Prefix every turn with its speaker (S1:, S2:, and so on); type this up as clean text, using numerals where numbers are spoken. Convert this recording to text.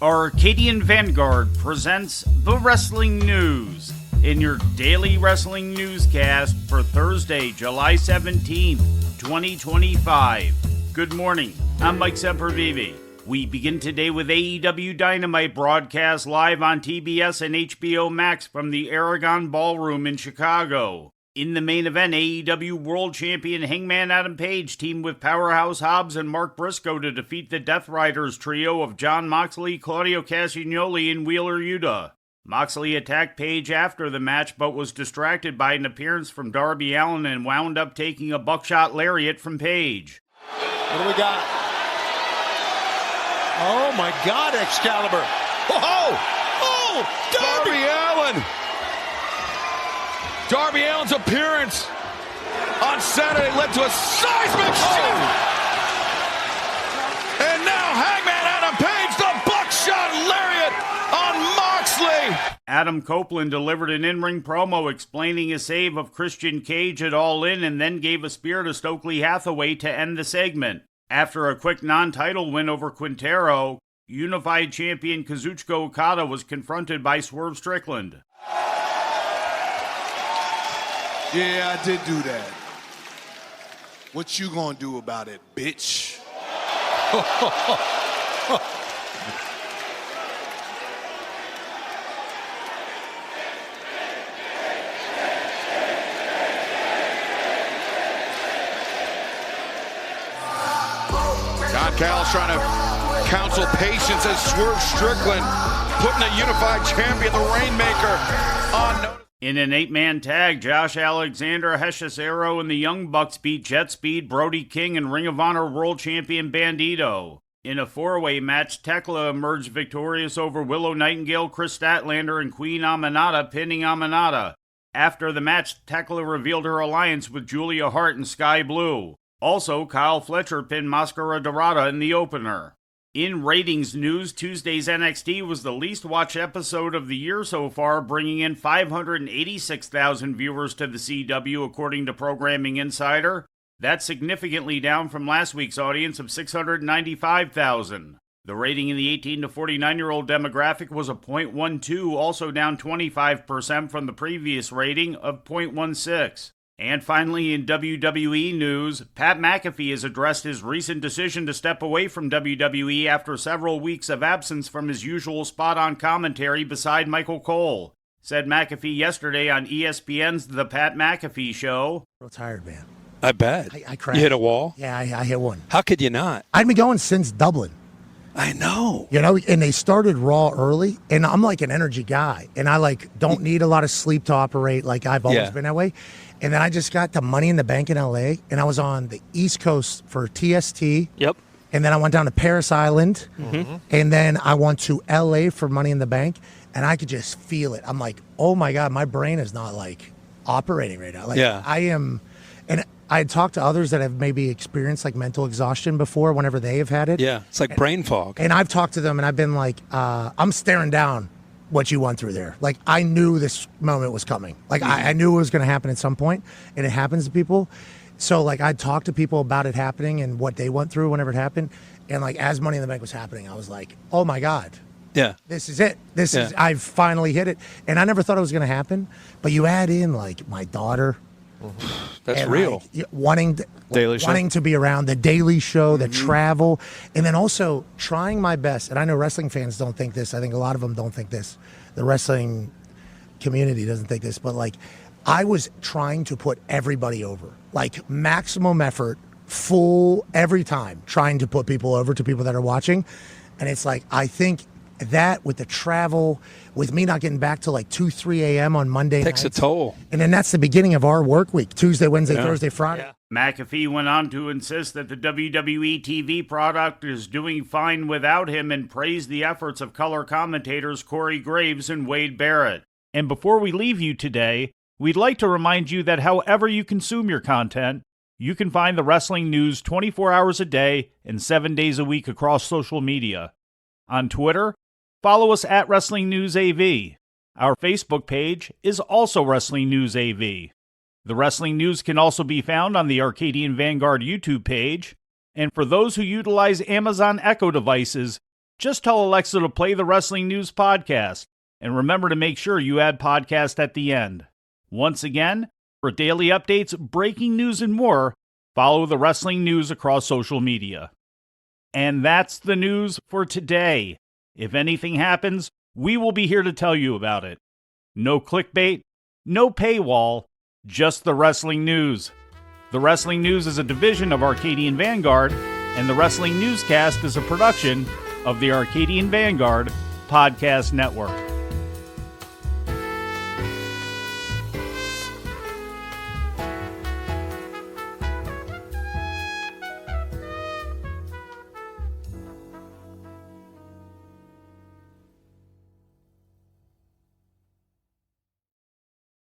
S1: Arcadian Vanguard presents the Wrestling News in your daily wrestling newscast for Thursday, July 17th, 2025. Good morning, I'm Mike Sempervive. We begin today with AEW Dynamite broadcast live on TBS and HBO Max from the Aragon Ballroom in Chicago. In the main event, AEW World Champion Hangman Adam Page teamed with Powerhouse Hobbs and Mark Briscoe to defeat the Death Riders trio of Jon Moxley, Claudio Castagnoli, and Wheeler Yuta. Moxley attacked Page after the match but was distracted by an appearance from Darby Allin and wound up taking a buckshot lariat from Page.
S2: What do we got? Oh my God, Excalibur! Oh, Darby Allin! Darby Allin's appearance on Saturday led to a seismic shift. And now Hangman Adam Page, the buckshot lariat on Moxley.
S1: Adam Copeland delivered an in-ring promo explaining his save of Christian Cage at All In and then gave a spear to Stokely Hathaway to end the segment. After a quick non-title win over Quintero, Unified Champion Kazuchika Okada was confronted by Swerve Strickland.
S3: Yeah, I did do that. What you gonna do about it, bitch?
S2: Don Callis trying to counsel patience as Swerve Strickland putting the Unified Champion, the Rainmaker, on notice.
S1: In an 8-man tag, Josh Alexander, Hechicero, and the Young Bucks beat Jet Speed, Brody King, and Ring of Honor World Champion Bandito. In a 4-way match, Tekla emerged victorious over Willow Nightingale, Chris Statlander, and Queen Aminata, pinning Aminata. After the match, Tekla revealed her alliance with Julia Hart and Sky Blue. Also, Kyle Fletcher pinned Mascara Dorada in the opener. In ratings news, Tuesday's NXT was the least watched episode of the year so far, bringing in 586,000 viewers to the CW, according to Programming Insider. That's significantly down from last week's audience of 695,000. The rating in the 18 to 49-year-old demographic was a .12, also down 25% from the previous rating of .16. And finally, in WWE news, Pat McAfee has addressed his recent decision to step away from WWE after several weeks of absence from his usual spot on commentary beside Michael Cole. Said McAfee yesterday on ESPN's The Pat McAfee Show.
S4: Real tired, man.
S5: I bet.
S4: I crashed.
S5: You hit a wall?
S4: Yeah, I hit one.
S5: How could you not?
S4: I'd been going since Dublin.
S5: I know.
S4: You know, and they started Raw early, and I'm like an energy guy, and I don't need a lot of sleep to operate. Like I've always been that way. And then I just got to Money in the Bank in LA, and I was on the East Coast for TST.
S5: Yep.
S4: And then I went down to Paris Island, and then I went to LA for Money in the Bank, and I could just feel it. I'm like, oh my God, my brain is not operating right now. I am, and I had talked to others that have maybe experienced mental exhaustion before whenever they have had it.
S5: Yeah, it's like brain fog.
S4: And I've talked to them, and I've been like, I'm staring down what you went through there. I knew this moment was coming. I knew it was going to happen at some point, and it happens to people. So I talked to people about it happening and what they went through whenever it happened. And as Money in the Bank was happening, I was like, oh my God.
S5: Yeah.
S4: This is it. I've finally hit it. And I never thought it was going to happen. But you add in my daughter.
S5: That's real.
S4: Wanting to be around the Daily Show, the travel, and then also trying my best. And I know wrestling fans don't think this. I think a lot of them don't think this. The wrestling community doesn't think this. But I was trying to put everybody over, maximum effort, full every time, trying to put people over to people that are watching. And it's I think that with the travel, with me not getting back till 2, 3 a.m. on Monday
S5: takes
S4: nights,
S5: a toll.
S4: And then that's the beginning of our work week, Tuesday, Wednesday, Thursday, Friday.
S1: Yeah. McAfee went on to insist that the WWE TV product is doing fine without him and praised the efforts of color commentators Corey Graves and Wade Barrett. And before we leave you today, we'd like to remind you that however you consume your content, you can find the wrestling news 24 hours a day and 7 days a week across social media. On Twitter, follow us at Wrestling News AV. Our Facebook page is also Wrestling News AV. The Wrestling News can also be found on the Arcadian Vanguard YouTube page. And for those who utilize Amazon Echo devices, Just tell Alexa to play the Wrestling News Podcast, and remember to make sure you add podcast at the end. Once again, for daily updates, breaking news, and more, follow the Wrestling News across social media. And that's the news for today. If anything happens, we will be here to tell you about it. No clickbait, no paywall, just the Wrestling News. The Wrestling News is a division of Arcadian Vanguard, and the Wrestling Newscast is a production of the Arcadian Vanguard Podcast Network.